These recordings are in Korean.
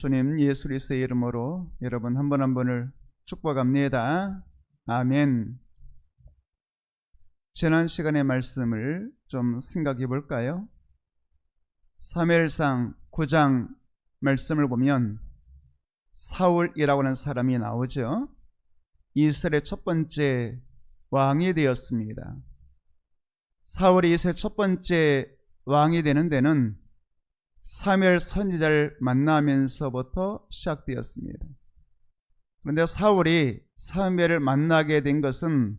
주님 예수 그리스도의 이름으로 여러분 한 분 한 분을 축복합니다. 아멘. 지난 시간의 말씀을 좀 생각해 볼까요? 사무엘상 9장 말씀을 보면 사울이라고 하는 사람이 나오죠. 이스라엘의 첫 번째 왕이 되었습니다. 사울이 이스라엘 첫 번째 왕이 되는 데는 사무엘 선지자를 만나면서부터 시작되었습니다. 그런데 사울이 사무엘을 만나게 된 것은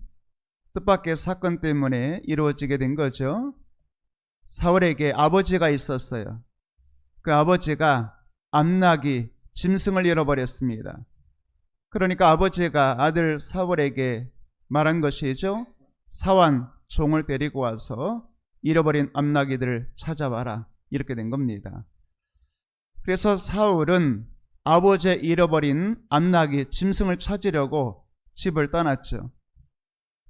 뜻밖의 사건 때문에 이루어지게 된 거죠. 사울에게 아버지가 있었어요. 그 아버지가 암나기 짐승을 잃어버렸습니다. 그러니까 아버지가 아들 사울에게 말한 것이죠. 사환 종을 데리고 와서 잃어버린 암나기들을 찾아와라. 이렇게 된 겁니다. 그래서 사울은 아버지의 잃어버린 암나기 짐승을 찾으려고 집을 떠났죠.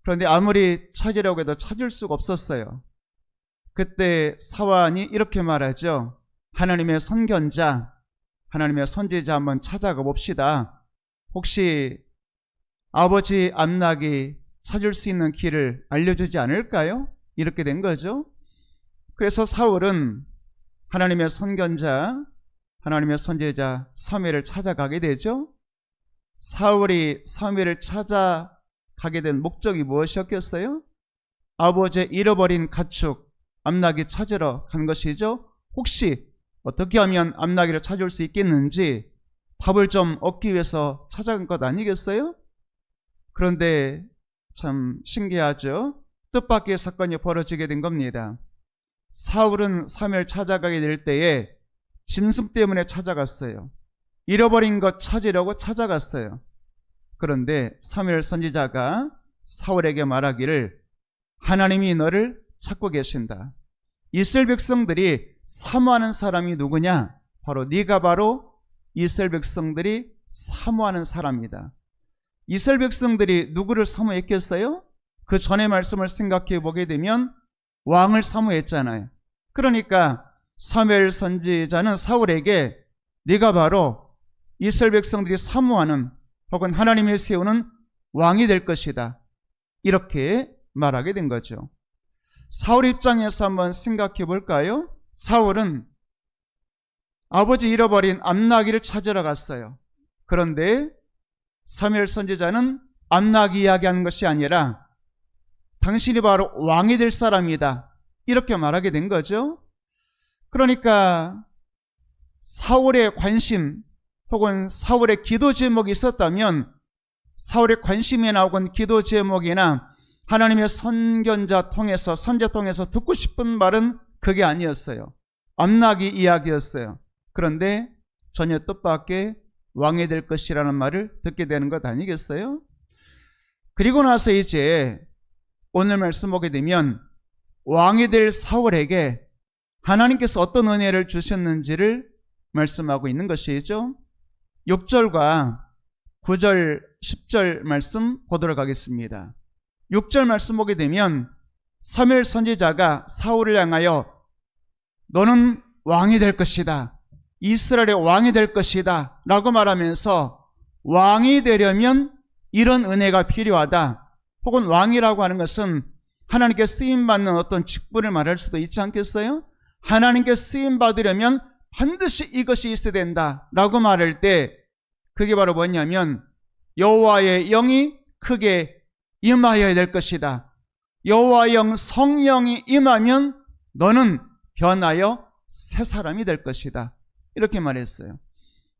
그런데 아무리 찾으려고 해도 찾을 수가 없었어요. 그때 사환이 이렇게 말하죠. 하나님의 선견자, 하나님의 선지자 한번 찾아가 봅시다. 혹시 아버지 암나기 찾을 수 있는 길을 알려주지 않을까요? 이렇게 된 거죠. 그래서 사울은 하나님의 선견자, 하나님의 선지자 사무엘을 찾아가게 되죠. 사울이 사무엘을 찾아가게 된 목적이 무엇이었겠어요? 아버지의 잃어버린 가축 암나기 찾으러 간 것이죠. 혹시 어떻게 하면 암나기를 찾을 수 있겠는지 답을 좀 얻기 위해서 찾아간 것 아니겠어요? 그런데 참 신기하죠. 뜻밖의 사건이 벌어지게 된 겁니다. 사울은 사무엘 찾아가게 될 때에 짐승 때문에 찾아갔어요. 잃어버린 것 찾으려고 찾아갔어요. 그런데 사무엘 선지자가 사울에게 말하기를 하나님이 너를 찾고 계신다. 이스라엘 백성들이 사모하는 사람이 누구냐? 바로 네가 바로 이스라엘 백성들이 사모하는 사람이다. 이스라엘 백성들이 누구를 사모했겠어요? 그 전의 말씀을 생각해 보게 되면 왕을 사모했잖아요. 그러니까 사무엘 선지자는 사울에게 네가 바로 이스라엘 백성들이 사모하는 혹은 하나님이 세우는 왕이 될 것이다. 이렇게 말하게 된 거죠. 사울 입장에서 한번 생각해 볼까요? 사울은 아버지 잃어버린 암나기를 찾으러 갔어요. 그런데 사무엘 선지자는 암나기 이야기하는 것이 아니라 당신이 바로 왕이 될 사람이다. 이렇게 말하게 된 거죠. 그러니까 사울의 관심 혹은 사울의 기도 제목이 있었다면 사울의 관심이나 혹은 기도 제목이나 하나님의 선견자 통해서 선제 통해서 듣고 싶은 말은 그게 아니었어요. 암나기 이야기였어요. 그런데 전혀 뜻밖의 왕이 될 것이라는 말을 듣게 되는 것 아니겠어요? 그리고 나서 이제 오늘 말씀 보게 되면 왕이 될 사울에게 하나님께서 어떤 은혜를 주셨는지를 말씀하고 있는 것이죠. 6절과 9절, 10절 말씀 보도록 하겠습니다. 6절 말씀 보게 되면 사무엘 선지자가 사울을 향하여 너는 왕이 될 것이다. 이스라엘의 왕이 될 것이다. 라고 말하면서 왕이 되려면 이런 은혜가 필요하다. 혹은 왕이라고 하는 것은 하나님께 쓰임받는 어떤 직분을 말할 수도 있지 않겠어요? 하나님께 쓰임받으려면 반드시 이것이 있어야 된다 라고 말할 때 그게 바로 뭐냐면 여호와의 영이 크게 임하여야 될 것이다. 여호와의 영 성령이 임하면 너는 변하여 새 사람이 될 것이다. 이렇게 말했어요.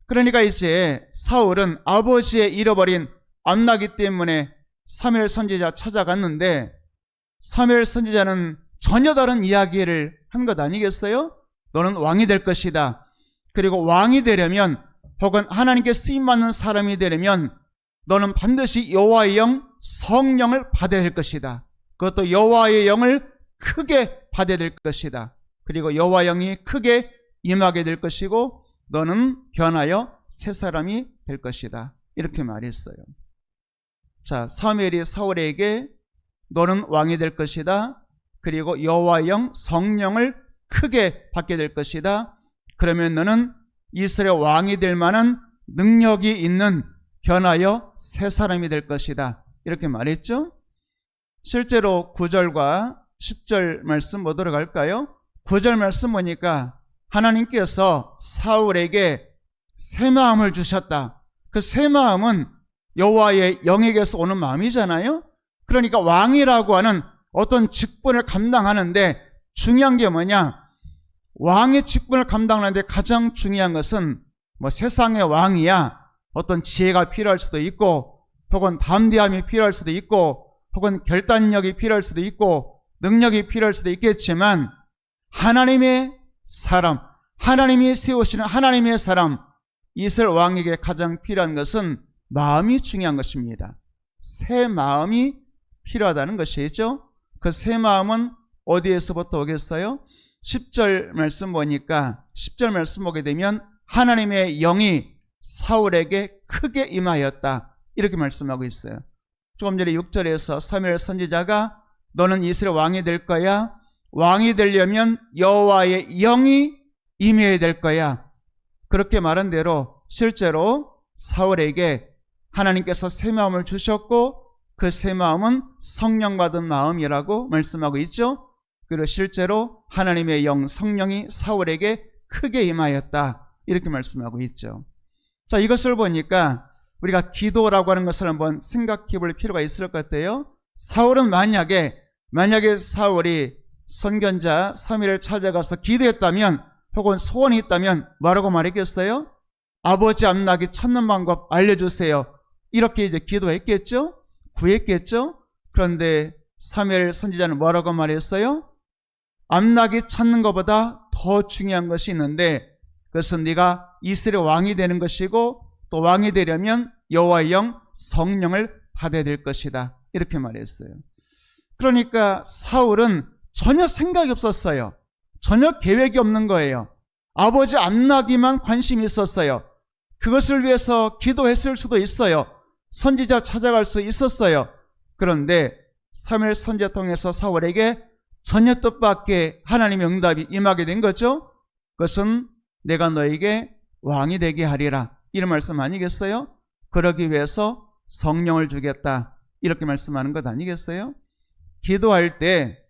그러니까 이제 사울은 아버지의 잃어버린 암나기 때문에 사무엘 선지자 찾아갔는데 사무엘 선지자는 전혀 다른 이야기를 한 것 아니겠어요? 너는 왕이 될 것이다. 그리고 왕이 되려면 혹은 하나님께 쓰임받는 사람이 되려면 너는 반드시 여호와의 영 성령을 받아야 될 것이다. 그것도 여호와의 영을 크게 받아야 될 것이다. 그리고 여호와 영이 크게 임하게 될 것이고 너는 변하여 새 사람이 될 것이다. 이렇게 말했어요. 자, 사무엘이 사울에게 너는 왕이 될 것이다. 그리고 여호와의 영 성령을 크게 받게 될 것이다. 그러면 너는 이스라엘 왕이 될 만한 능력이 있는 변하여 새 사람이 될 것이다. 이렇게 말했죠. 실제로 9절과 10절 말씀 보도록 할까요? 9절 말씀 보니까 하나님께서 사울에게 새 마음을 주셨다. 그 새 마음은 여호와의 영에게서 오는 마음이잖아요. 그러니까 왕이라고 하는 어떤 직분을 감당하는데 중요한 게 뭐냐? 왕의 직분을 감당하는데 가장 중요한 것은 뭐 세상의 왕이야 어떤 지혜가 필요할 수도 있고, 혹은 담대함이 필요할 수도 있고, 혹은 결단력이 필요할 수도 있고, 능력이 필요할 수도 있겠지만 하나님의 사람, 하나님이 세우시는 하나님의 사람, 이스라엘 왕에게 가장 필요한 것은 마음이 중요한 것입니다. 새 마음이 필요하다는 것이죠. 그 새 마음은 어디에서부터 오겠어요? 10절 말씀 보니까 10절 말씀 보게 되면 하나님의 영이 사울에게 크게 임하였다. 이렇게 말씀하고 있어요. 조금 전에 6절에서 사무엘 선지자가 너는 이스라엘 왕이 될 거야. 왕이 되려면 여호와의 영이 임해야 될 거야. 그렇게 말한 대로 실제로 사울에게 하나님께서 새 마음을 주셨고 그 새 마음은 성령 받은 마음이라고 말씀하고 있죠. 그리고 실제로 하나님의 영 성령이 사울에게 크게 임하였다. 이렇게 말씀하고 있죠. 자, 이것을 보니까 우리가 기도라고 하는 것을 한번 생각해 볼 필요가 있을 것 같아요. 사울은 만약에 사울이 선견자 사무엘을 찾아가서 기도했다면, 혹은 소원이 있다면 뭐라고 말했겠어요? 아버지 암나기 찾는 방법 알려주세요. 이렇게 이제 기도했겠죠? 구했겠죠? 그런데 사무엘 선지자는 뭐라고 말했어요? 암나기 찾는 것보다 더 중요한 것이 있는데 그것은 네가 이스라엘 왕이 되는 것이고, 또 왕이 되려면 여호와의 영 성령을 받아야 될 것이다. 이렇게 말했어요. 그러니까 사울은 전혀 생각이 없었어요. 전혀 계획이 없는 거예요. 아버지 암나기만 관심이 있었어요. 그것을 위해서 기도했을 수도 있어요. 선지자 찾아갈 수 있었어요. 그런데 사무엘 선지자 통해서 사울에게 전혀 뜻밖의 하나님의 응답이 임하게 된 거죠. 그것은 내가 너에게 왕이 되게 하리라. 이런 말씀 아니겠어요? 그러기 위해서 성령을 주겠다. 이렇게 말씀하는 것 아니겠어요? 기도할 때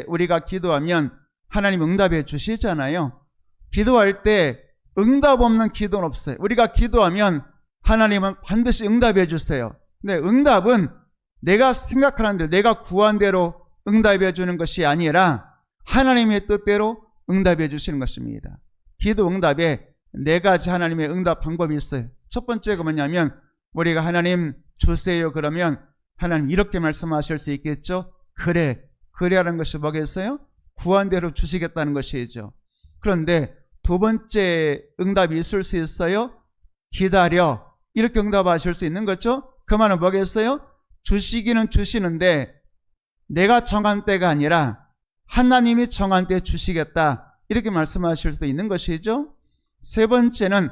우리가 기도하면 하나님 응답해 주시잖아요. 기도할 때 응답 없는 기도는 없어요. 우리가 기도하면 하나님은 반드시 응답해 주세요. 근데 응답은 내가 생각하는 대로, 내가 구한 대로 응답해 주는 것이 아니라 하나님의 뜻대로 응답해 주시는 것입니다. 기도 응답에 네 가지 하나님의 응답 방법이 있어요. 첫 번째가 뭐냐면 우리가 하나님 주세요 그러면 하나님 이렇게 말씀하실 수 있겠죠. 그래라는 것이 뭐겠어요? 구한 대로 주시겠다는 것이죠. 그런데 두 번째 응답이 있을 수 있어요. 기다려, 이렇게 응답하실 수 있는 거죠. 그 말은 뭐겠어요? 주시기는 주시는데 내가 정한 때가 아니라 하나님이 정한 때 주시겠다, 이렇게 말씀하실 수도 있는 것이죠. 세 번째는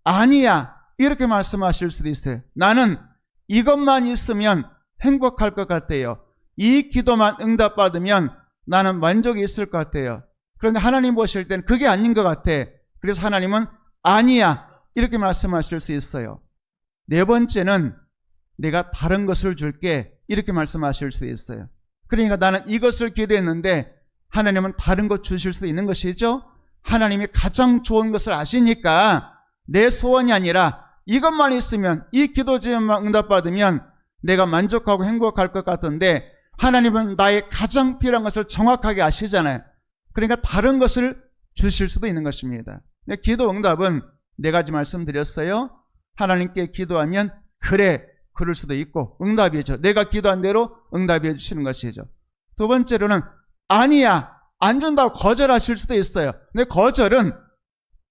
아니야, 이렇게 말씀하실 수도 있어요. 나는 이것만 있으면 행복할 것 같아요. 이 기도만 응답받으면 나는 만족이 있을 것 같아요. 그런데 하나님 보실 때는 그게 아닌 것 같아. 그래서 하나님은 아니야, 이렇게 말씀하실 수 있어요. 네 번째는 내가 다른 것을 줄게, 이렇게 말씀하실 수 있어요. 그러니까 나는 이것을 기도했는데 하나님은 다른 것 주실 수 있는 것이죠. 하나님이 가장 좋은 것을 아시니까 내 소원이 아니라 이것만 있으면, 이 기도 제목만 응답받으면 내가 만족하고 행복할 것 같은데 하나님은 나의 가장 필요한 것을 정확하게 아시잖아요. 그러니까 다른 것을 주실 수도 있는 것입니다. 기도 응답은 네 가지 말씀드렸어요. 하나님께 기도하면 그럴 수도 있고 응답이죠. 내가 기도한 대로 응답해 주시는 것이죠. 두 번째로는 아니야, 안 준다고 거절하실 수도 있어요. 근데 거절은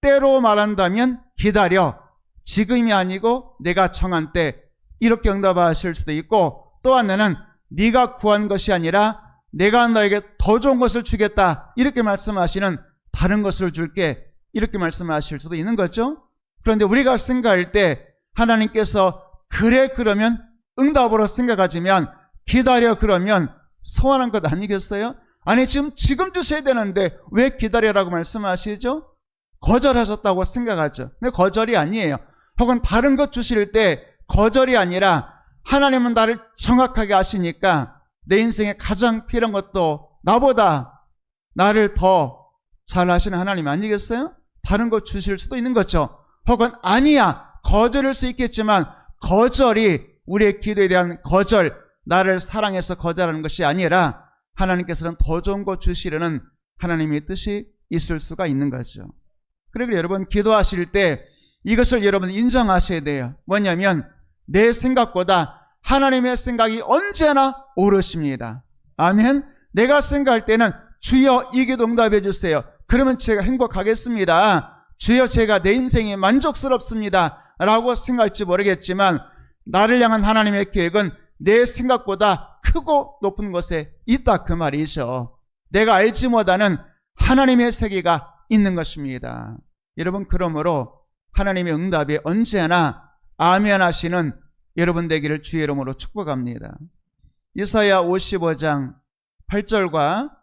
때로 말한다면 기다려, 지금이 아니고 내가 정한 때, 이렇게 응답하실 수도 있고, 또 하나는 네가 구한 것이 아니라 내가 너에게 더 좋은 것을 주겠다, 이렇게 말씀하시는 다른 것을 줄게, 이렇게 말씀하실 수도 있는 거죠. 그런데 우리가 생각할 때 하나님께서 그러면 응답으로 생각하지만 기다려 그러면 소원한 것 아니겠어요? 아니 지금 주셔야 되는데 왜 기다려라고 말씀하시죠? 거절하셨다고 생각하죠. 근데 거절이 아니에요. 혹은 다른 것 주실 때 거절이 아니라 하나님은 나를 정확하게 아시니까 내 인생에 가장 필요한 것도 나보다 나를 더 잘 아시는 하나님 아니겠어요? 다른 것 주실 수도 있는 거죠. 혹은 아니야, 거절일 수 있겠지만 거절이 우리의 기도에 대한 거절, 나를 사랑해서 거절하는 것이 아니라 하나님께서는 더 좋은 것 주시려는 하나님의 뜻이 있을 수가 있는 거죠. 그리고 여러분 기도하실 때 이것을 여러분 인정하셔야 돼요. 뭐냐면 내 생각보다 하나님의 생각이 언제나 옳으십니다. 아멘. 내가 생각할 때는 주여 이 기도 응답해 주세요. 그러면 제가 행복하겠습니다. 주여 제가 내 인생이 만족스럽습니다 라고 생각할지 모르겠지만 나를 향한 하나님의 계획은 내 생각보다 크고 높은 곳에 있다 그 말이죠. 내가 알지 못하는 하나님의 세계가 있는 것입니다. 여러분 그러므로 하나님의 응답이 언제나 아멘 하시는 여러분 되기를 주의 이름으로 축복합니다. 이사야 55장 8절과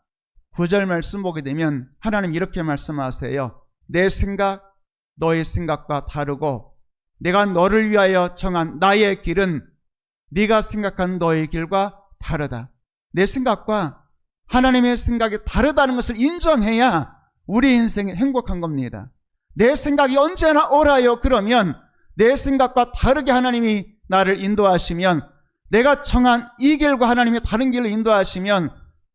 9절 말씀 보게 되면 하나님 이렇게 말씀하세요. 내 생각 너의 생각과 다르고 내가 너를 위하여 정한 나의 길은 네가 생각한 너의 길과 다르다. 내 생각과 하나님의 생각이 다르다는 것을 인정해야 우리 인생이 행복한 겁니다. 내 생각이 언제나 옳아요. 그러면 내 생각과 다르게 하나님이 나를 인도하시면 내가 정한 이 길과 하나님이 다른 길로 인도하시면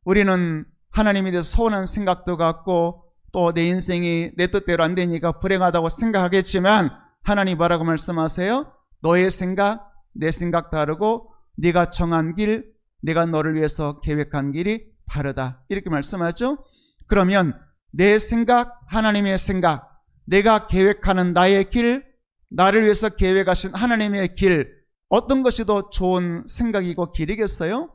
우리는 하나님에 대해서 서운한 생각도 갖고 또 내 인생이 내 뜻대로 안 되니까 불행하다고 생각하겠지만 하나님 뭐라고 말씀하세요? 너의 생각, 내 생각 다르고 네가 정한 길, 내가 너를 위해서 계획한 길이 다르다. 이렇게 말씀하죠. 그러면 내 생각, 하나님의 생각, 내가 계획하는 나의 길, 나를 위해서 계획하신 하나님의 길, 어떤 것이 더 좋은 생각이고 길이겠어요?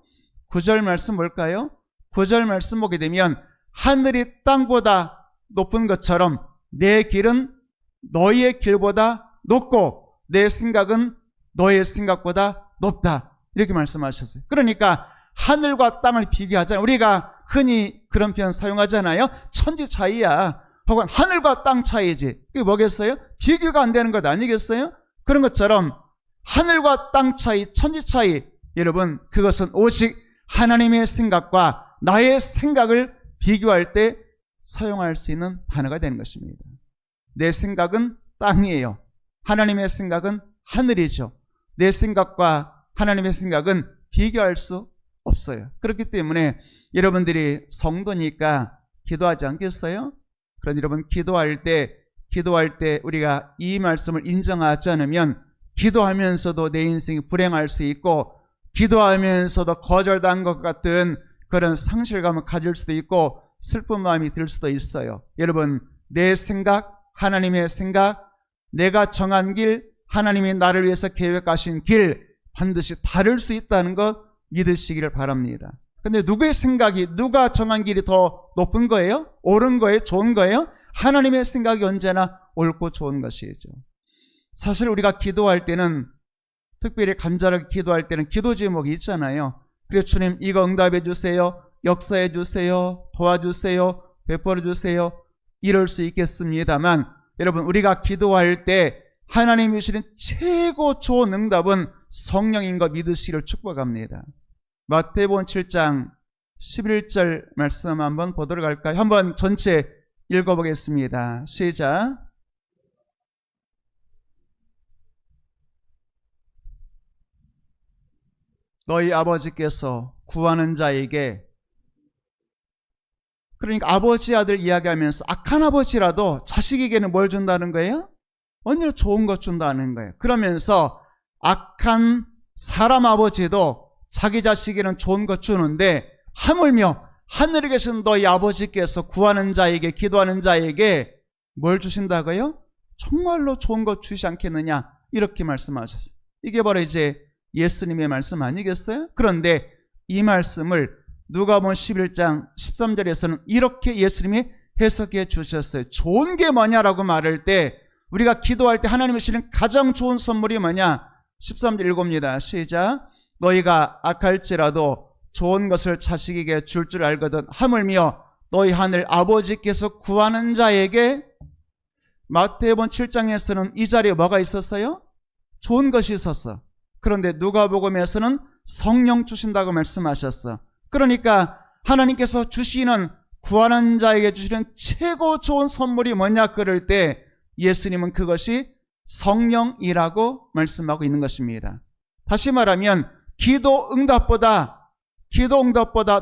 9절 말씀 볼까요? 9절 말씀 보게 되면 하늘이 땅보다 높은 것처럼 내 길은 너희의 길보다 높고 내 생각은 너의 생각보다 높다. 이렇게 말씀하셨어요. 그러니까 하늘과 땅을 비교하잖아요. 우리가 흔히 그런 표현 사용하잖아요. 천지 차이야. 혹은 하늘과 땅 차이지. 이게 뭐겠어요? 비교가 안 되는 것 아니겠어요? 그런 것처럼 하늘과 땅 차이, 천지 차이, 여러분 그것은 오직 하나님의 생각과 나의 생각을 비교할 때 사용할 수 있는 단어가 되는 것입니다. 내 생각은 땅이에요. 하나님의 생각은 하늘이죠. 내 생각과 하나님의 생각은 비교할 수 없어요. 그렇기 때문에 여러분들이 성도니까 기도하지 않겠어요? 그런데 여러분 기도할 때 우리가 이 말씀을 인정하지 않으면 기도하면서도 내 인생이 불행할 수 있고 기도하면서도 거절당한 것 같은 그런 상실감을 가질 수도 있고 슬픈 마음이 들 수도 있어요. 여러분 내 생각, 하나님의 생각, 내가 정한 길, 하나님이 나를 위해서 계획하신 길 반드시 다를 수 있다는 것 믿으시기를 바랍니다. 근데 누구의 생각이, 누가 정한 길이 더 높은 거예요? 옳은 거예요? 좋은 거예요? 하나님의 생각이 언제나 옳고 좋은 것이죠. 사실 우리가 기도할 때는 특별히 간절하게 기도할 때는 기도 제목이 있잖아요. 그래서 주님 이거 응답해 주세요. 역사해 주세요. 도와주세요. 베풀어 주세요. 이럴 수 있겠습니다만 여러분 우리가 기도할 때 하나님이 주시는 최고 좋은 응답은 성령인 거 믿으시기를 축복합니다. 마태복음 7장 11절 말씀 한번 보도록 할까요? 한번 전체 읽어보겠습니다. 시작. 너희 아버지께서 구하는 자에게, 그러니까 아버지 아들 이야기하면서 악한 아버지라도 자식에게는 뭘 준다는 거예요? 언제나 좋은 것 준다는 거예요. 그러면서 악한 사람 아버지도 자기 자식에게는 좋은 것 주는데 하물며 하늘에 계신 너희 아버지께서 구하는 자에게, 기도하는 자에게 뭘 주신다고요? 정말로 좋은 것 주시지 않겠느냐, 이렇게 말씀하셨어요. 이게 바로 이제 예수님의 말씀 아니겠어요? 그런데 이 말씀을 누가복음 11장 13절에서는 이렇게 예수님이 해석해 주셨어요. 좋은 게 뭐냐라고 말할 때 우리가 기도할 때 하나님이 주시는 가장 좋은 선물이 뭐냐? 13절 읽어봅니다. 시작. 너희가 악할지라도 좋은 것을 자식에게 줄 줄 알거든 하물며 너희 하늘 아버지께서 구하는 자에게 마태복음 7장에서는 이 자리에 뭐가 있었어요? 좋은 것이 있었어. 그런데 누가복음에서는 성령 주신다고 말씀하셨어. 그러니까 하나님께서 주시는 구하는 자에게 주시는 최고 좋은 선물이 뭐냐 그럴 때 예수님은 그것이 성령이라고 말씀하고 있는 것입니다. 다시 말하면 기도 응답보다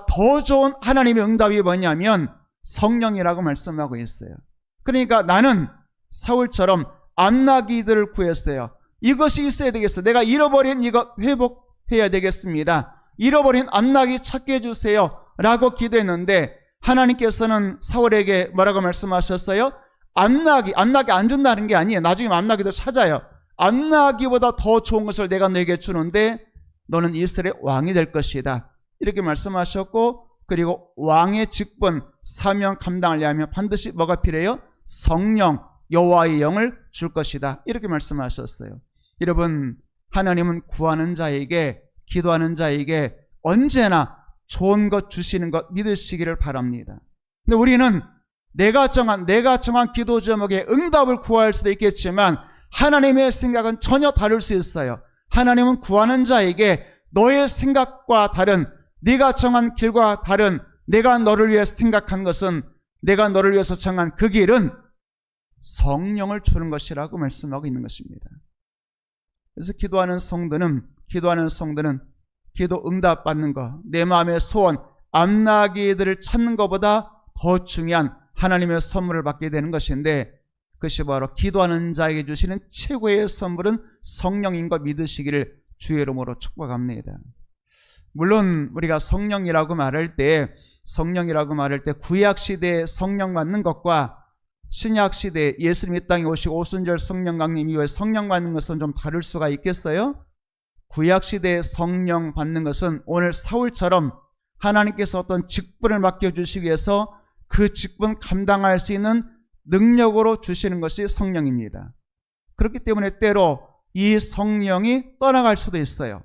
더 좋은 하나님의 응답이 뭐냐면 성령이라고 말씀하고 있어요. 그러니까 나는 사울처럼 안나기들을 구했어요. 이것이 있어야 되겠어. 내가 잃어버린 이것 회복해야 되겠습니다. 잃어버린 안나기 찾게 해주세요 라고 기도했는데 하나님께서는 사울에게 뭐라고 말씀하셨어요? 안나기 안 준다는 게 아니에요. 나중에 안나기도 찾아요. 안나기보다 더 좋은 것을 내가 너에게 주는데 너는 이스라엘 왕이 될 것이다. 이렇게 말씀하셨고, 그리고 왕의 직분, 사명 감당하려면 반드시 뭐가 필요해요? 성령, 여호와의 영을 줄 것이다. 이렇게 말씀하셨어요. 여러분, 하나님은 구하는 자에게, 기도하는 자에게 언제나 좋은 것 주시는 것 믿으시기를 바랍니다. 근데 우리는 내가 정한 기도 제목에 응답을 구할 수도 있겠지만 하나님의 생각은 전혀 다를 수 있어요. 하나님은 구하는 자에게 너의 생각과 다른, 네가 정한 길과 다른, 내가 너를 위해 생각한 것은, 내가 너를 위해서 정한 그 길은 성령을 주는 것이라고 말씀하고 있는 것입니다. 그래서 기도하는 성도는 기도 응답 받는 것, 내 마음의 소원, 암나기들을 찾는 것보다 더 중요한 하나님의 선물을 받게 되는 것인데, 그것이 바로 기도하는 자에게 주시는 최고의 선물은 성령인 것 믿으시기를 주의 이름으로 축복합니다. 물론 우리가 성령이라고 말할 때 구약시대에 성령 받는 것과 신약시대에 예수님 이 땅에 오시고 오순절 성령 강림 이후에 성령 받는 것은 좀 다를 수가 있겠어요? 구약시대에 성령 받는 것은 오늘 사울처럼 하나님께서 어떤 직분을 맡겨주시기 위해서 그 직분 감당할 수 있는 능력으로 주시는 것이 성령입니다. 그렇기 때문에 때로 이 성령이 떠나갈 수도 있어요.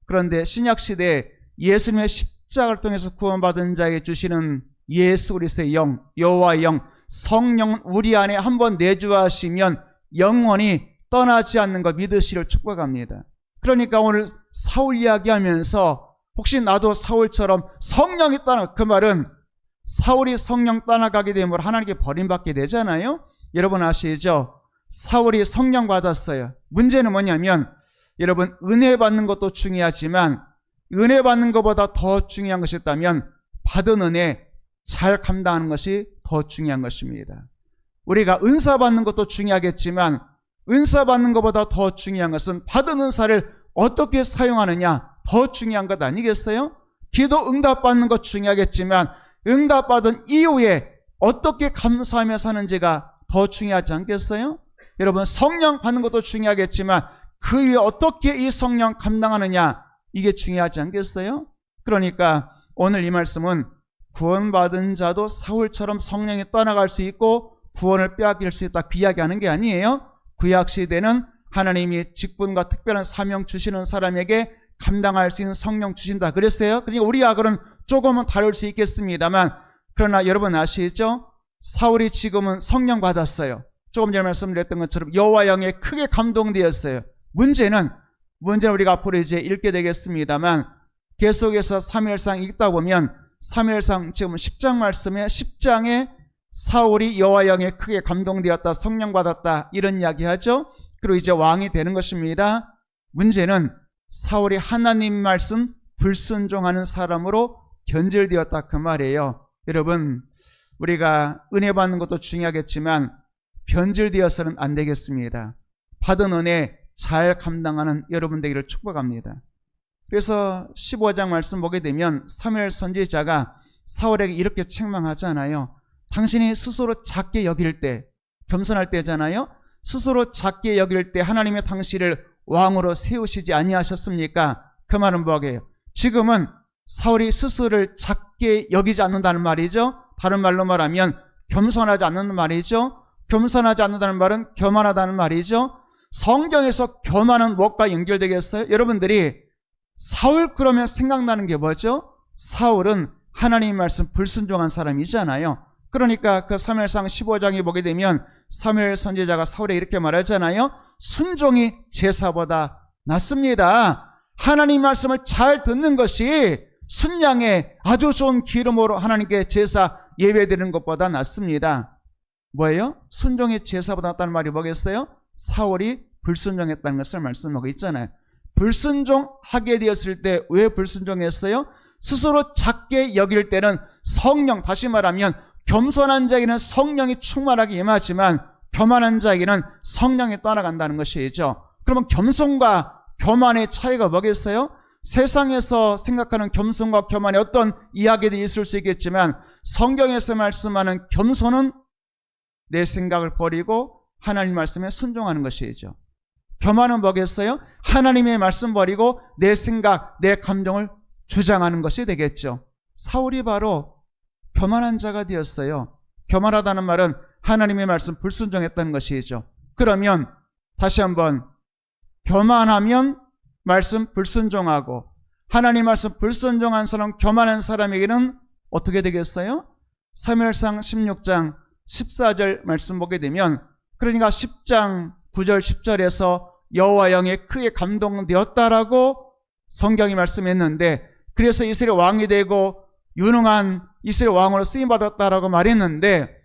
그런데 신약시대에 예수님의 십자가를 통해서 구원받은 자에게 주시는 예수 그리스도의 영, 여호와의 영, 성령은 우리 안에 한번 내주하시면 영원히 떠나지 않는 것 믿으시기를 축복합니다. 그러니까 오늘 사울 이야기하면서 혹시 나도 사울처럼 성령이 떠나, 그 말은 사울이 성령 떠나가게 되면 하나님께 버림받게 되잖아요. 여러분 아시죠? 사울이 성령 받았어요. 문제는 뭐냐면 여러분 은혜 받는 것도 중요하지만 은혜 받는 것보다 더 중요한 것이 있다면 받은 은혜 잘 감당하는 것이 더 중요한 것입니다. 우리가 은사 받는 것도 중요하겠지만 은사 받는 것보다 더 중요한 것은 받은 은사를 어떻게 사용하느냐 더 중요한 것 아니겠어요? 기도 응답 받는 것 중요하겠지만 응답 받은 이후에 어떻게 감사하며 사는지가 더 중요하지 않겠어요? 여러분 성령 받는 것도 중요하겠지만 그 위에 어떻게 이 성령 감당하느냐 이게 중요하지 않겠어요? 그러니까 오늘 이 말씀은 구원받은 자도 사울처럼 성령이 떠나갈 수 있고 구원을 빼앗길 수 있다 그 이야기하는 게 아니에요. 구약시대는 하나님이 직분과 특별한 사명 주시는 사람에게 감당할 수 있는 성령 주신다 그랬어요. 그러니까 우리하고는 조금은 다를 수 있겠습니다만 그러나 여러분 아시죠? 사울이 지금은 성령 받았어요. 조금 전에 말씀드렸던 것처럼 여호와 영에 크게 감동되었어요. 문제는 우리가 앞으로 이제 읽게 되겠습니다만 계속해서 사무엘상 읽다 보면 사무엘상 지금 10장 말씀에 10장에 사울이 여호와 영에 크게 감동되었다, 성령 받았다 이런 이야기하죠. 그리고 이제 왕이 되는 것입니다. 문제는 사울이 하나님 말씀 불순종하는 사람으로 변질되었다 그 말이에요. 여러분 우리가 은혜 받는 것도 중요하겠지만 변질되어서는 안 되겠습니다. 받은 은혜 잘 감당하는 여러분 되기를 축복합니다. 그래서 15장 말씀 보게 되면 사무엘 선지자가 사울에게 이렇게 책망하잖아요. 당신이 스스로 작게 여길 때, 겸손할 때잖아요. 스스로 작게 여길 때 하나님의 당신을 왕으로 세우시지 아니하셨습니까? 그 말은 뭐게요? 지금은 사울이 스스로를 작게 여기지 않는다는 말이죠. 다른 말로 말하면 겸손하지 않는 말이죠. 겸손하지 않는다는 말은 교만하다는 말이죠. 성경에서 교만은 무엇과 연결되겠어요? 여러분들이 사울 그러면 생각나는 게 뭐죠? 사울은 하나님 말씀 불순종한 사람이잖아요. 그러니까 그 사무엘상 15장에 보게 되면 사무엘 선지자가 사울에 이렇게 말하잖아요. 순종이 제사보다 낫습니다. 하나님 말씀을 잘 듣는 것이 순양의 아주 좋은 기름으로 하나님께 제사 예배드리는 것보다 낫습니다. 뭐예요? 순종이 제사보다 낫다는 말이 뭐겠어요? 사울이 불순종했다는 것을 말씀하고 있잖아요. 불순종하게 되었을 때 왜 불순종했어요? 스스로 작게 여길 때는 성령, 다시 말하면 겸손한 자에게는 성령이 충만하게 임하지만 교만한 자에게는 성령이 떠나간다는 것이죠. 그러면 겸손과 교만의 차이가 뭐겠어요? 세상에서 생각하는 겸손과 교만의 어떤 이야기들이 있을 수 있겠지만 성경에서 말씀하는 겸손은 내 생각을 버리고 하나님 말씀에 순종하는 것이죠. 교만은 뭐겠어요? 하나님의 말씀 버리고 내 생각, 내 감정을 주장하는 것이 되겠죠. 사울이 바로 교만한 자가 되었어요. 교만하다는 말은 하나님의 말씀 불순종했다는 것이죠. 그러면 다시 한번 교만하면 말씀 불순종하고 하나님 말씀 불순종한 사람, 교만한 사람에게는 어떻게 되겠어요? 사무엘상 16장 14절 말씀 보게 되면, 그러니까 10장 9절 10절에서 여호와 영에 크게 감동되었다라고 성경이 말씀했는데, 그래서 이스라엘 왕이 되고 유능한 이스라엘 왕으로 쓰임받았다라고 말했는데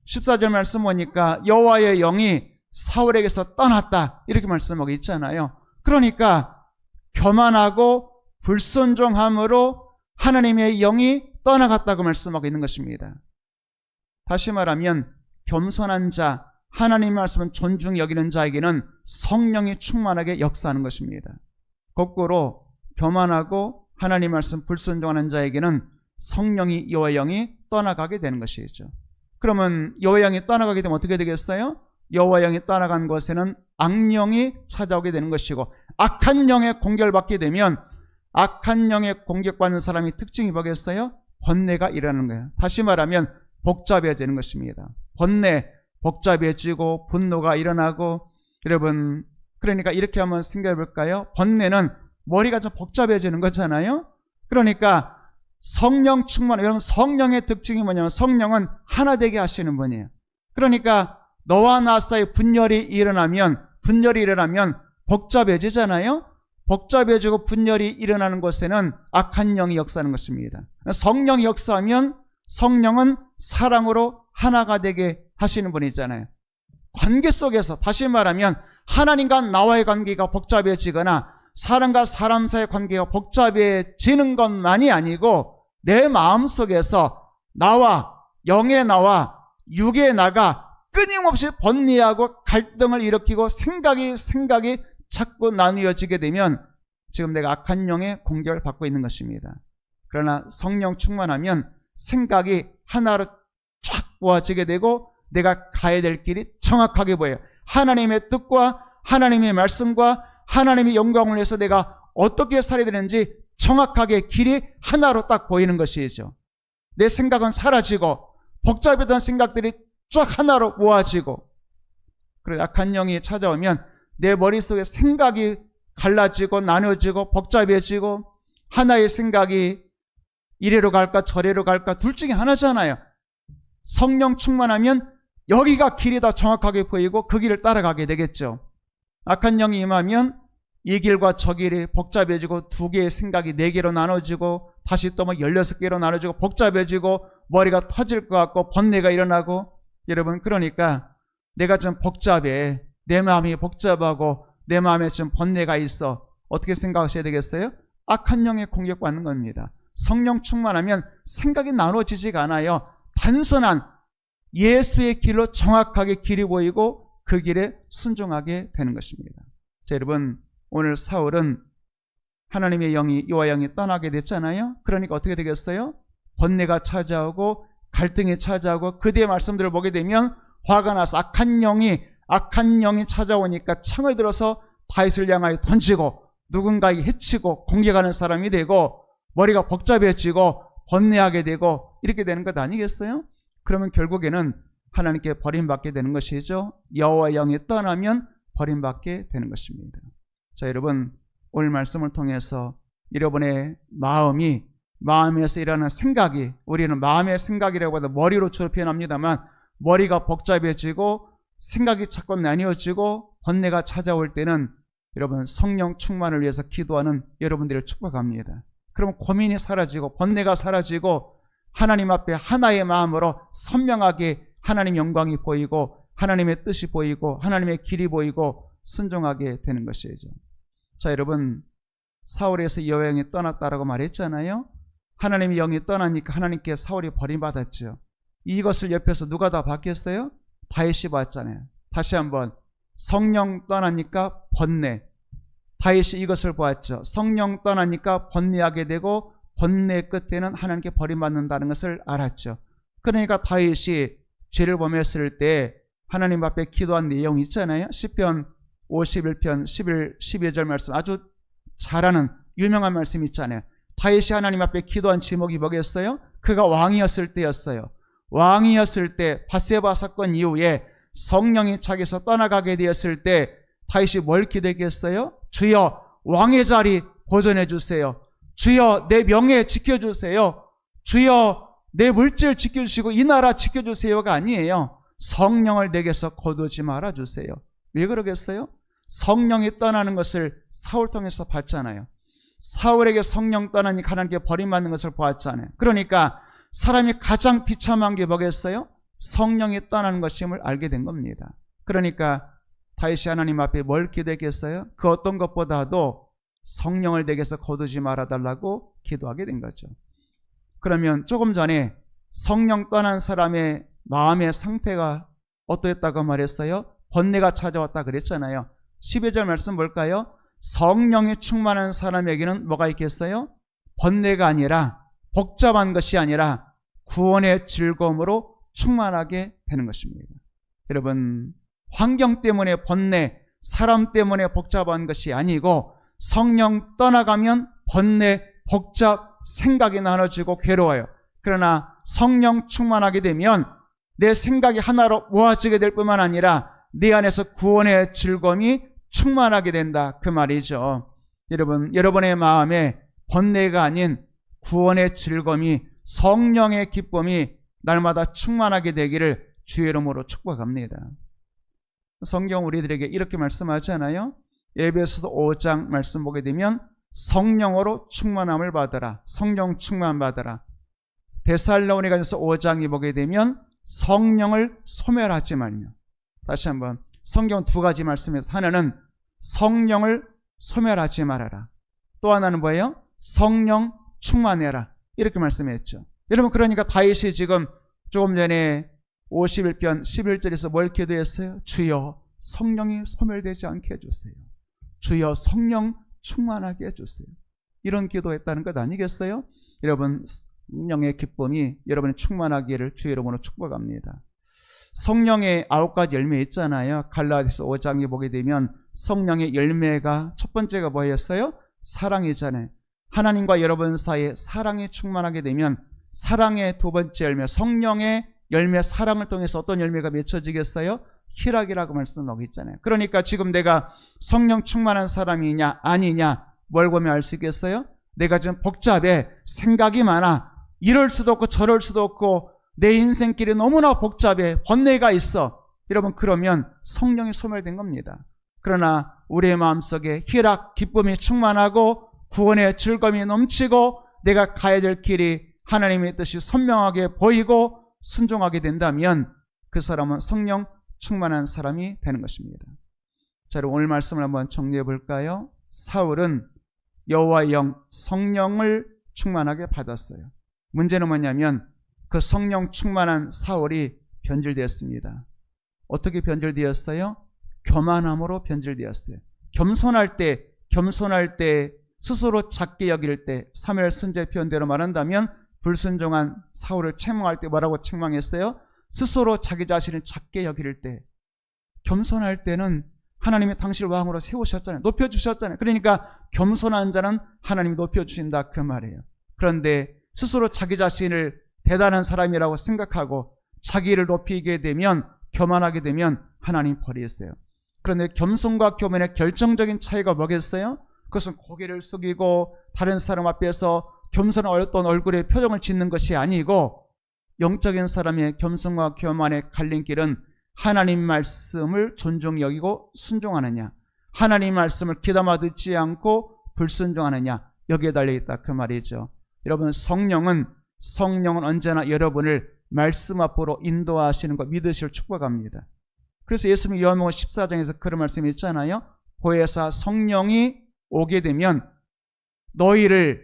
14절 말씀 보니까 여호와의 영이 사울에게서 떠났다 이렇게 말씀하고 있잖아요. 그러니까 교만하고 불순종함으로 하나님의 영이 떠나갔다고 말씀하고 있는 것입니다. 다시 말하면 겸손한 자, 하나님의 말씀은 존중히 여기는 자에게는 성령이 충만하게 역사하는 것입니다. 거꾸로 교만하고 하나님 말씀 불순종하는 자에게는 성령이, 여호와의 영이 떠나가게 되는 것이죠. 그러면 여호와의 영이 떠나가게 되면 어떻게 되겠어요? 여호와의 영이 떠나간 곳에는 악령이 찾아오게 되는 것이고, 악한 영에 공격받게 되면 악한 영에 공격받는 사람의 특징이 뭐겠어요? 번뇌가 일어나는 거예요. 다시 말하면 복잡해지는 것입니다. 번뇌, 복잡해지고 분노가 일어나고, 여러분 그러니까 이렇게 한번 생각해 볼까요? 번뇌는 머리가 좀 복잡해지는 거잖아요. 그러니까 성령 충만, 여러분 성령의 특징이 뭐냐면 성령은 하나 되게 하시는 분이에요. 그러니까 너와 나 사이에 분열이 일어나면 복잡해지잖아요. 복잡해지고 분열이 일어나는 곳에는 악한 영이 역사하는 것입니다. 성령이 역사하면 성령은 사랑으로 하나가 되게 하시는 분이잖아요. 관계 속에서, 다시 말하면 하나님과 나와의 관계가 복잡해지거나 사람과 사람 사이의 관계가 복잡해지는 것만이 아니고 내 마음속에서 나와, 영의 나와 육의 나가 끊임없이 번뇌하고 갈등을 일으키고 생각이 자꾸 나뉘어지게 되면 지금 내가 악한 영의 공격을 받고 있는 것입니다. 그러나 성령 충만하면 생각이 하나로 쫙 모아지게 되고 내가 가야 될 길이 정확하게 보여요. 하나님의 뜻과 하나님의 말씀과 하나님의 영광을 위해서 내가 어떻게 살아야 되는지 정확하게 길이 하나로 딱 보이는 것이죠. 내 생각은 사라지고 복잡했던 생각들이 쫙 하나로 모아지고, 그리고 악한 영이 찾아오면 내 머릿속에 생각이 갈라지고 나눠지고 복잡해지고, 하나의 생각이 이래로 갈까 저래로 갈까 둘 중에 하나잖아요. 성령 충만하면 여기가 길이 다 정확하게 보이고 그 길을 따라가게 되겠죠. 악한 영이 임하면 이 길과 저 길이 복잡해지고 두 개의 생각이 네 개로 나눠지고 다시 또 뭐 16개로 나눠지고 복잡해지고 머리가 터질 것 같고 번뇌가 일어나고, 여러분 그러니까 내가 좀 복잡해, 내 마음이 복잡하고 내 마음에 좀 번뇌가 있어, 어떻게 생각하셔야 되겠어요? 악한 영에 공격받는 겁니다. 성령 충만하면 생각이 나눠지지가 않아요. 단순한 예수의 길로 정확하게 길이 보이고 그 길에 순종하게 되는 것입니다. 자, 여러분 오늘 사울은 하나님의 영이, 여호와의 영이 떠나게 됐잖아요. 그러니까 어떻게 되겠어요? 번뇌가 찾아오고 갈등이 찾아오고, 그대의 말씀들을 보게 되면 화가 나서 악한 영이 찾아오니까 창을 들어서 다윗을 향하여 던지고 누군가에게 해치고 공격하는 사람이 되고 머리가 복잡해지고 번뇌하게 되고 이렇게 되는 것 아니겠어요? 그러면 결국에는 하나님께 버림받게 되는 것이죠. 여호와의 영이 떠나면 버림받게 되는 것입니다. 자, 여러분 오늘 말씀을 통해서 여러분의 마음에서 일어나는 생각이, 우리는 마음의 생각이라고 해도 머리로 주로 표현합니다만 머리가 복잡해지고 생각이 자꾸 나뉘어지고 번뇌가 찾아올 때는 여러분 성령 충만을 위해서 기도하는 여러분들을 축복합니다. 그러면 고민이 사라지고 번뇌가 사라지고 하나님 앞에 하나의 마음으로 선명하게 하나님 영광이 보이고 하나님의 뜻이 보이고 하나님의 길이 보이고 순종하게 되는 것이죠. 자, 여러분, 사울에서 여호와의 영이 떠났다라고 말했잖아요. 하나님의 영이 떠나니까 하나님께 사울이 버림받았죠. 이것을 옆에서 누가 다 봤겠어요? 다윗이 봤잖아요. 다시 한번, 성령 떠나니까 번뇌. 다윗이 이것을 보았죠. 성령 떠나니까 번뇌하게 되고 번뇌 끝에는 하나님께 버림받는다는 것을 알았죠. 그러니까 다윗이 죄를 범했을 때 하나님 앞에 기도한 내용이 있잖아요. 시편 51편 12절 말씀, 아주 잘 아는 유명한 말씀이 있잖아요. 다윗이 하나님 앞에 기도한 제목이 뭐겠어요? 그가 왕이었을 때였어요. 왕이었을 때 밧세바 사건 이후에 성령이 자기에서 떠나가게 되었을 때 다윗이 뭘 기도했겠어요? 주여 왕의 자리 보존해 주세요. 주여 내 명예 지켜주세요. 주여 내 물질 지켜주시고 이 나라 지켜주세요가 아니에요. 성령을 내게서 거두지 말아주세요. 왜 그러겠어요? 성령이 떠나는 것을 사울 통해서 봤잖아요. 사울에게 성령 떠나니까 하나님께 버림받는 것을 보았잖아요. 그러니까 사람이 가장 비참한 게 뭐겠어요? 성령이 떠나는 것임을 알게 된 겁니다. 그러니까 다윗이 하나님 앞에 뭘 기도했겠어요? 그 어떤 것보다도 성령을 내게서 거두지 말아달라고 기도하게 된 거죠. 그러면 조금 전에 성령 떠난 사람의 마음의 상태가 어떠했다고 말했어요? 번뇌가 찾아왔다 그랬잖아요. 12절 말씀 볼까요? 성령이 충만한 사람에게는 뭐가 있겠어요? 번뇌가 아니라, 복잡한 것이 아니라 구원의 즐거움으로 충만하게 되는 것입니다. 여러분, 환경 때문에 번뇌, 사람 때문에 복잡한 것이 아니고 성령 떠나가면 번뇌, 복잡, 생각이 나눠지고 괴로워요. 그러나 성령 충만하게 되면 내 생각이 하나로 모아지게 될 뿐만 아니라 내 안에서 구원의 즐거움이 충만하게 된다, 그 말이죠. 여러분, 여러분의 마음에 번뇌가 아닌 구원의 즐거움이, 성령의 기쁨이 날마다 충만하게 되기를 주의 이름으로 축복합니다. 성경 우리들에게 이렇게 말씀하잖아요. 에베소서 5장 말씀 보게 되면 성령으로 충만함을 받으라, 성령 충만 받으라. 데살로니가전서 5장이 보게 되면 성령을 소멸하지 말며. 다시 한번, 성경 두 가지 말씀에서 하나는 성령을 소멸하지 말아라, 또 하나는 뭐예요? 성령 충만해라, 이렇게 말씀했죠. 여러분, 그러니까 다윗이 지금 조금 전에 51편 11절에서 뭘 기도했어요? 주여 성령이 소멸되지 않게 해주세요. 주여 성령 충만하게 해주세요. 이런 기도했다는 것 아니겠어요? 여러분, 성령의 기쁨이 여러분이 충만하기를 주의 이름으로 축복합니다. 성령의 9가지 열매 있잖아요. 갈라디아서 5장에 보게 되면 성령의 열매가 첫 번째가 뭐였어요? 사랑이잖아요. 하나님과 여러분 사이에 사랑이 충만하게 되면 사랑의 두 번째 열매, 성령의 열매, 사랑을 통해서 어떤 열매가 맺혀지겠어요? 희락이라고 말씀하고 있잖아요. 그러니까 지금 내가 성령 충만한 사람이냐 아니냐 뭘 보면 알 수 있겠어요? 내가 지금 복잡해, 생각이 많아, 이럴 수도 없고 저럴 수도 없고 내 인생길이 너무나 복잡해, 번뇌가 있어. 여러분, 그러면 성령이 소멸된 겁니다. 그러나 우리의 마음속에 희락, 기쁨이 충만하고 구원의 즐거움이 넘치고 내가 가야 될 길이 하나님의 뜻이 선명하게 보이고 순종하게 된다면 그 사람은 성령 충만한 사람이 되는 것입니다. 자, 오늘 말씀을 한번 정리해 볼까요? 사울은 여호와의 영, 성령을 충만하게 받았어요. 문제는 뭐냐면 그 성령 충만한 사울이 변질되었습니다. 어떻게 변질되었어요? 교만함으로 변질되었어요. 겸손할 때 스스로 작게 여길 때, 사무엘 선지자 표현대로 말한다면 불순종한 사울을 책망할 때 뭐라고 책망했어요? 스스로 자기 자신을 작게 여길 때, 겸손할 때는 하나님이 당신을 왕으로 세우셨잖아요. 높여주셨잖아요. 그러니까 겸손한 자는 하나님이 높여주신다, 그 말이에요. 그런데 스스로 자기 자신을 대단한 사람이라고 생각하고 자기를 높이게 되면, 교만하게 되면 하나님 버리셨어요. 그런데 겸손과 교만의 결정적인 차이가 뭐겠어요? 그것은 고개를 숙이고 다른 사람 앞에서 겸손한 어떤 얼굴에 표정을 짓는 것이 아니고, 영적인 사람의 겸손과 교만의 갈림길은 하나님 말씀을 존중히 여기고 순종하느냐, 하나님 말씀을 귀담아 듣지 않고 불순종하느냐, 여기에 달려있다 그 말이죠. 여러분, 성령은 언제나 여러분을 말씀 앞으로 인도하시는 거 믿으시길 축복합니다. 그래서 예수님이 요한복음 14장에서 그런 말씀이 있잖아요. 보혜사 성령이 오게 되면 너희를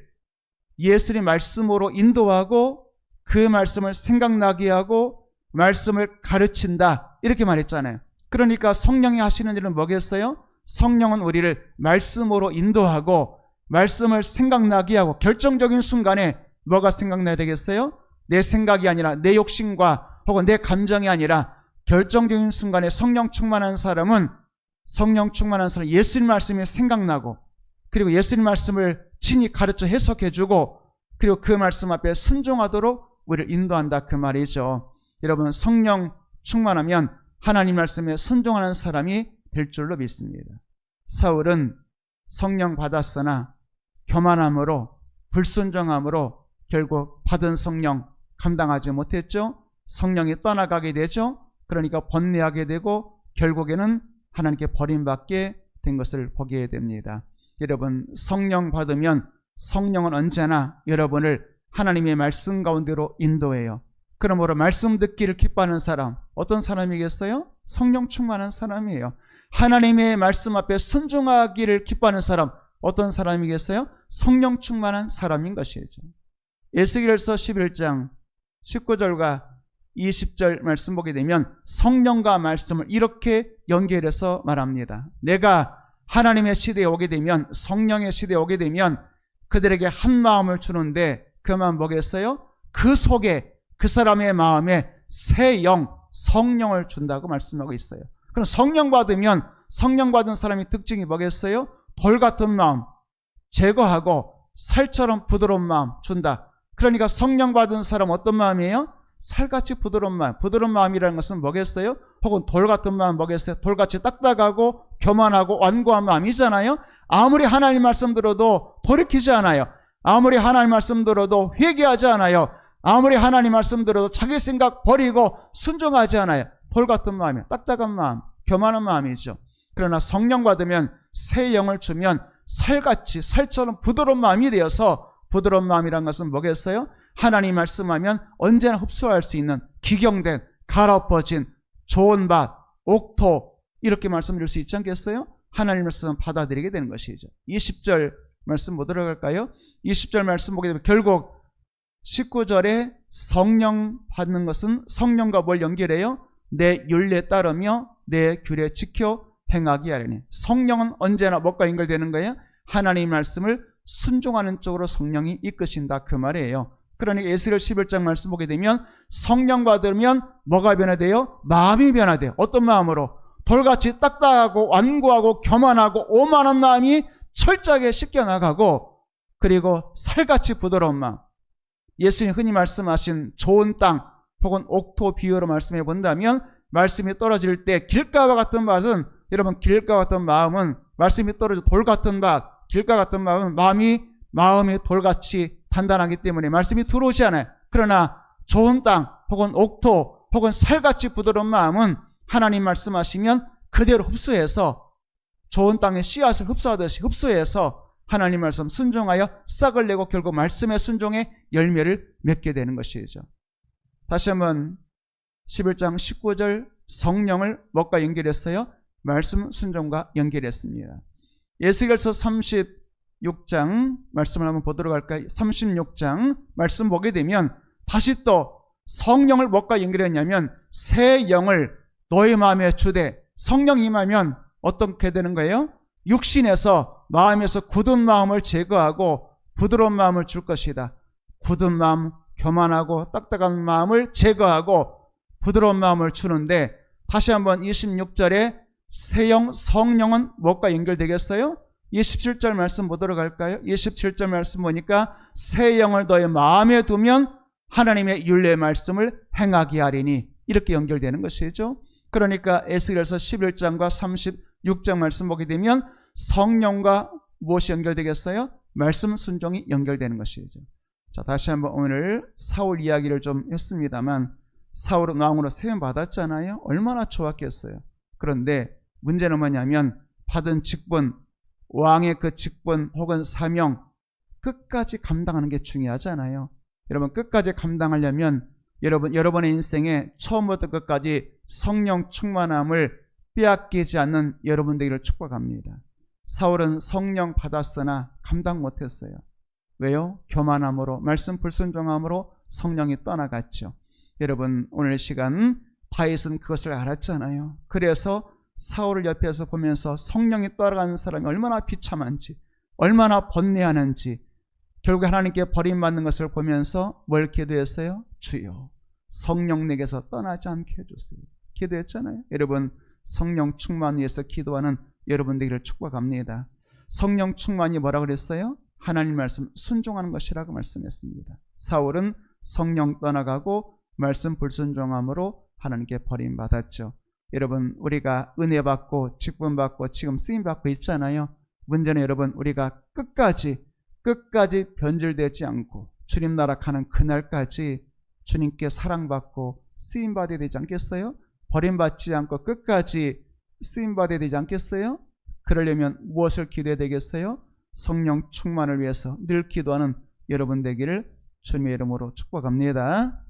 예수님 말씀으로 인도하고 그 말씀을 생각나게 하고 말씀을 가르친다, 이렇게 말했잖아요. 그러니까 성령이 하시는 일은 뭐겠어요? 성령은 우리를 말씀으로 인도하고 말씀을 생각나게 하고, 결정적인 순간에 뭐가 생각나야 되겠어요? 내 생각이 아니라 내 욕심과 혹은 내 감정이 아니라 결정적인 순간에 성령 충만한 사람은 예수님 말씀이 생각나고, 그리고 예수님 말씀을 친히 가르쳐 해석해주고, 그리고 그 말씀 앞에 순종하도록 우리를 인도한다 그 말이죠. 여러분, 성령 충만하면 하나님 말씀에 순종하는 사람이 될 줄로 믿습니다. 사울은 성령 받았으나 교만함으로, 불순종함으로 결국 받은 성령 감당하지 못했죠. 성령이 떠나가게 되죠. 그러니까 번뇌하게 되고 결국에는 하나님께 버림받게 된 것을 보게 됩니다. 여러분, 성령 받으면 성령은 언제나 여러분을 하나님의 말씀 가운데로 인도해요. 그러므로 말씀 듣기를 기뻐하는 사람, 어떤 사람이겠어요? 성령 충만한 사람이에요. 하나님의 말씀 앞에 순종하기를 기뻐하는 사람, 어떤 사람이겠어요? 성령 충만한 사람인 것이죠. 에스겔서 11장 19절과 20절 말씀 보게 되면 성령과 말씀을 이렇게 연결해서 말합니다. 내가 하나님의 시대에 오게 되면, 성령의 시대에 오게 되면 그들에게 한 마음을 주는데 그 마음 뭐겠어요? 그 속에, 그 사람의 마음에 새 영, 성령을 준다고 말씀하고 있어요. 그럼 성령 받으면 성령 받은 사람의 특징이 뭐겠어요? 돌 같은 마음 제거하고 살처럼 부드러운 마음 준다. 그러니까 성령 받은 사람 어떤 마음이에요? 살같이 부드러운 마음. 부드러운 마음이라는 것은 뭐겠어요? 혹은 돌 같은 마음 뭐겠어요? 돌같이 딱딱하고 교만하고 완고한 마음이잖아요. 아무리 하나님 말씀 들어도 돌이키지 않아요. 아무리 하나님 말씀 들어도 회개하지 않아요. 아무리 하나님 말씀 들어도 자기 생각 버리고 순종하지 않아요. 돌 같은 마음이에요. 딱딱한 마음, 교만한 마음이죠. 그러나 성령 받으면 새 영을 주면 살같이, 살처럼 부드러운 마음이 되어서, 부드러운 마음이란 것은 뭐겠어요? 하나님 말씀하면 언제나 흡수할 수 있는 기경된, 갈아엎어진 좋은 밭, 옥토, 이렇게 말씀드릴 수 있지 않겠어요? 하나님 말씀 받아들이게 되는 것이죠. 20절 말씀 뭐 들어갈까요? 20절 말씀 보게 되면 결국 19절에 성령 받는 것은 성령과 뭘 연결해요? 내 율례에 따르며 내 규례 지켜 행하기 하려니. 성령은 언제나 뭐가 연결되는 거예요? 하나님 말씀을 순종하는 쪽으로 성령이 이끄신다 그 말이에요. 그러니까 에스겔 11장 말씀 보게 되면 성령 받으면 뭐가 변화돼요? 마음이 변화돼요. 어떤 마음으로? 돌같이 딱딱하고 완고하고 교만하고 오만한 마음이 철저하게 씻겨나가고, 그리고 살같이 부드러운 마음. 예수님 흔히 말씀하신 좋은 땅 혹은 옥토 비유로 말씀해 본다면, 말씀이 떨어질 때 길가와 같은 밭은, 여러분 길가 같은 마음은 말씀이 떨어져 돌 같은 밭, 길가 같은 마음은 마음이 돌같이 단단하기 때문에 말씀이 들어오지 않아요. 그러나 좋은 땅 혹은 옥토 혹은 살같이 부드러운 마음은 하나님 말씀하시면 그대로 흡수해서, 좋은 땅의 씨앗을 흡수하듯이 흡수해서 하나님 말씀 순종하여 싹을 내고 결국 말씀의 순종에 열매를 맺게 되는 것이죠. 다시 한번 11장 19절 성령을 뭐가 연결했어요? 말씀 순종과 연결했습니다. 에스겔서 36장 말씀을 한번 보도록 할까요? 36장 말씀 보게 되면 다시 또 성령을 뭐가 연결했냐면 새 영을 너의 마음에 주되, 성령이 임하면 어떻게 되는 거예요? 육신에서, 마음에서 굳은 마음을 제거하고 부드러운 마음을 줄 것이다. 굳은 마음, 교만하고 딱딱한 마음을 제거하고 부드러운 마음을 주는데, 다시 한번 26절에 새 영, 성령은 뭐가 연결되겠어요? 27절 말씀 보도록 할까요? 27절 말씀 보니까 새 영을 너의 마음에 두면 하나님의 율례의 말씀을 행하게 하리니, 이렇게 연결되는 것이죠. 그러니까 에스겔서 11장과 36장 말씀 보게 되면 성령과 무엇이 연결되겠어요? 말씀 순종이 연결되는 것이죠. 자, 다시 한번 오늘 사울 이야기를 좀 했습니다만, 사울은 왕으로 세움 받았잖아요. 얼마나 좋았겠어요. 그런데 문제는 뭐냐면 받은 직분, 왕의 그 직분 혹은 사명 끝까지 감당하는 게 중요하잖아요. 여러분 끝까지 감당하려면 여러분의 인생에 처음부터 끝까지 성령 충만함을 빼앗기지 않는 여러분 되기를 축복합니다. 사울은 성령 받았으나 감당 못했어요. 왜요? 교만함으로, 말씀 불순종함으로 성령이 떠나갔죠. 여러분 오늘 시간 다윗은 그것을 알았잖아요. 그래서 사울을 옆에서 보면서 성령이 떠나가는 사람이 얼마나 비참한지, 얼마나 번뇌하는지, 결국 하나님께 버림받는 것을 보면서 뭘 기도했어요? 주여 성령 내게서 떠나지 않게 해주세요. 기도했잖아요. 여러분 성령 충만 위해서 기도하는 여러분 되기를 축복합니다. 성령 충만이 뭐라고 그랬어요? 하나님 말씀 순종하는 것이라고 말씀했습니다. 사울은 성령 떠나가고 말씀 불순종함으로 하나님께 버림받았죠. 여러분 우리가 은혜 받고 직분 받고 지금 쓰임 받고 있잖아요. 문제는 여러분 우리가 끝까지 변질되지 않고 주님 나라 가는 그날까지 주님께 사랑받고 쓰임받아야 되지 않겠어요? 버림받지 않고 끝까지 쓰임받아야 되지 않겠어요? 그러려면 무엇을 기도해야 되겠어요? 성령 충만을 위해서 늘 기도하는 여러분 되기를 주님의 이름으로 축복합니다.